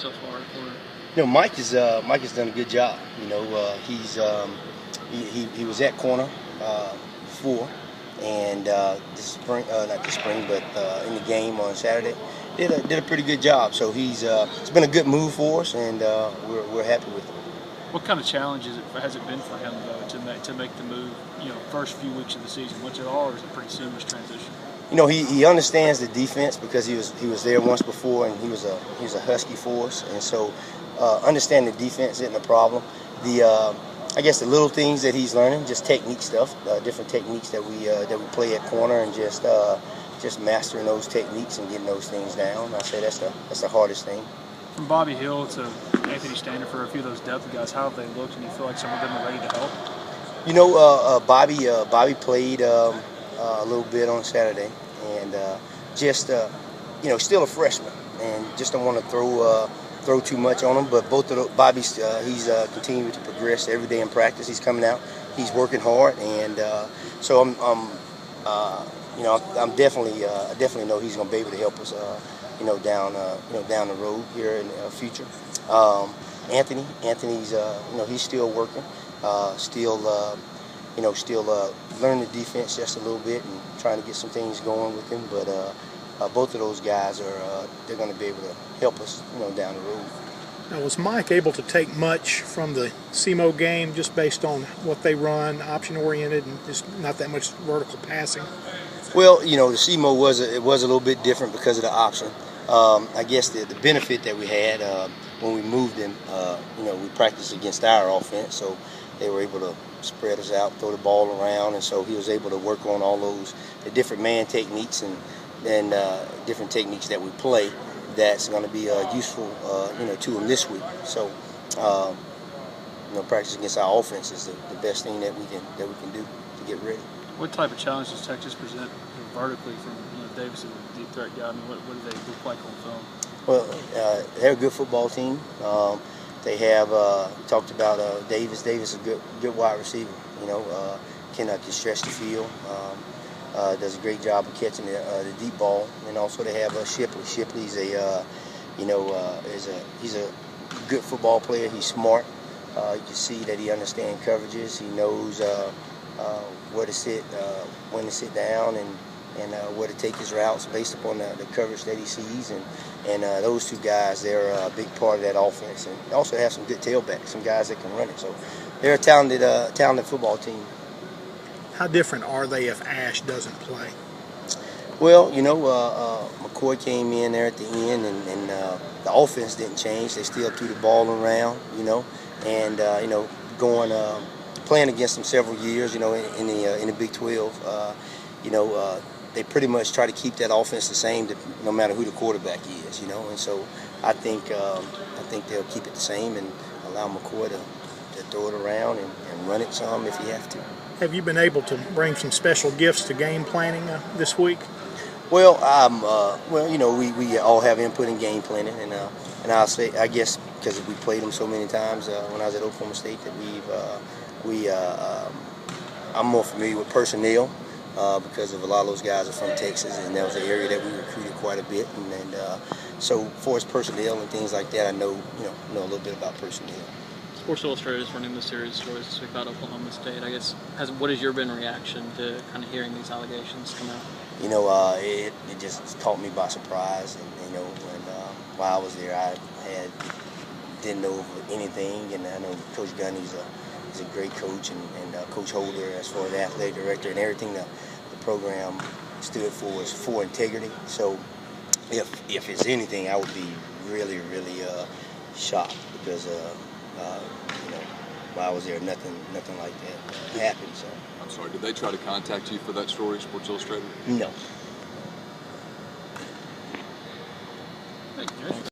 so far at corner? Mike has done a good job. He was at corner before, and this spring, not this spring, but in the game on Saturday, did a pretty good job. So it's been a good move for us, and we're happy with it. What kind of challenge has it been for him though to make the move? First few weeks of the season, much at all, or is it a pretty seamless transition? He understands the defense because he was there once before, and he was a Husky for us, and so understanding the defense isn't a problem. I guess the little things that he's learning, just technique stuff, different techniques that we play at corner, and just mastering those techniques and getting those things down. I say that's the hardest thing. From Bobby Hill to Anthony Standard, a few of those depth guys, how have they looked, and you feel like some of them are ready to help? Bobby played a little bit on Saturday, and still a freshman, and just don't want to throw too much on him. But both of Bobby's he's continuing to progress every day in practice. He's coming out, he's working hard, and so I'm definitely I definitely know he's going to be able to help us down the road here in the future. Anthony's he's still working, still learning the defense just a little bit and trying to get some things going with him. But both of those guys they're going to be able to help us down the road. Now, was Mike able to take much from the SEMO game just based on what they run, option-oriented, and just not that much vertical passing? Well, the SEMO was a little bit different because of the option. I guess the benefit that we had when we moved him, we practiced against our offense, so they were able to spread us out, throw the ball around, and so he was able to work on all the different man techniques and different techniques that we play. That's going to be useful, to him this week. So, practice against our offense is the best thing that we can do to get ready. What type of challenge does Texas present vertically from Davis, the deep threat guy? I mean, what do they look like on film? Well, they're a good football team. They have talked about Davis. Davis is a good wide receiver. Can stretch the field. Does a great job of catching the deep ball, and also they have Shipley. Shipley's he's a good football player. He's smart. You can see that he understands coverages. He knows where to sit, when to sit down, and where to take his routes based upon the coverage that he sees. And those two guys, they're a big part of that offense. And they also have some good tailbacks, some guys that can run it. So they're a talented football team. How different are they if Ash doesn't play? Well, McCoy came in there at the end, and the offense didn't change. They still threw the ball around, and playing against them several years, in the Big 12, they pretty much try to keep that offense the same, no matter who the quarterback is, And so I think they'll keep it the same and allow McCoy to throw it around and run it some if he have to. Have you been able to bring some special gifts to game planning this week? Well, we all have input in game planning, and I'll say, I guess, because we played them so many times when I was at Oklahoma State, that I'm more familiar with personnel because of a lot of those guys are from Texas, and that was an area that we recruited quite a bit, and so for as personnel and things like that, I know a little bit about personnel. Sports Illustrated is running the series stories this week about Oklahoma State. I guess, what has your reaction to kind of hearing these allegations come out? It just caught me by surprise, and while I was there, I didn't know anything, and I know Coach Gundy's a great coach, and Coach Holder, as far as the athletic director, and everything the program stood for was for integrity. So if it's anything, I would be really, really shocked because. While I was there, nothing like that happened. So. I'm sorry, did they try to contact you for that story, Sports Illustrated? No.